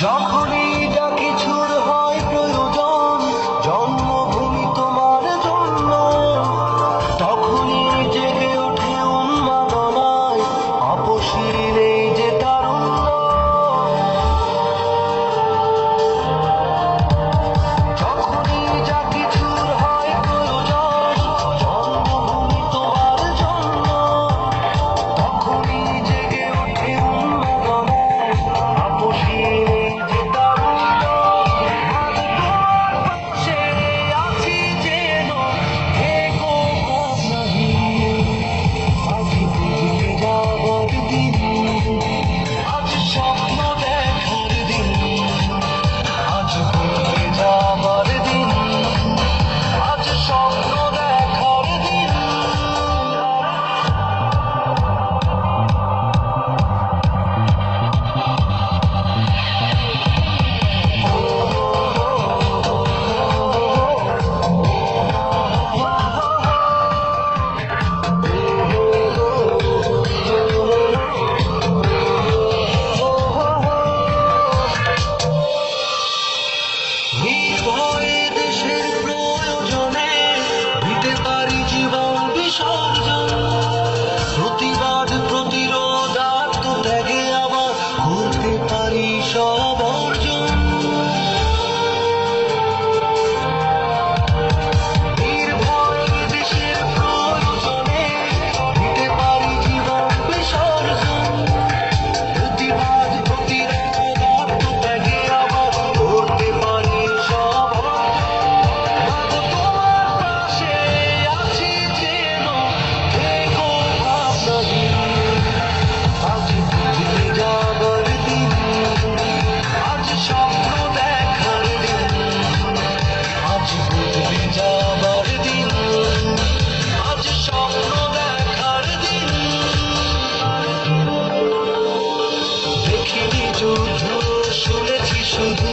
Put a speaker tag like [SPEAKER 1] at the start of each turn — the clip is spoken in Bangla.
[SPEAKER 1] যখনই যা কিছুর হয় প্রয়োজন জন্মভূমি তোমার জন্য, তখনই জেগে ওঠে উন্মাদনায় আপসীর এই যে তারুণ্য। যখনই যা কিছুর হয় প্রয়োজন জন্মভূমি তোমার জন্য, তখনই জেগে ওঠে উন্মাদনায় আপসীর নির্ভয়ে দেশের প্রয়োজনে দিতে পারি জীবন বিসর্জন, প্রতিবাদ প্রতিরোধ আত্মত্যাগে আবার করতে পারি সব অর্জন। নির্ভয়ে দেশের প্রয়োজনে দিতে পারি জীবন বিসর্জন, প্রতিবাদ প্রতিরোধ আত্মত্যাগে আবার করতে পারি সব অর্জন। তোমার পাশে আছি যেন থেকো ভাবনাহীন, আজ বুঝে যাবার দিন, আজ স্বপ্ন দেখার দিন, আজ বুঝে যাবার দিন, আজ স্বপ্ন দেখার দিন। দেখিনি যুদ্ধ শুনেছি শুধু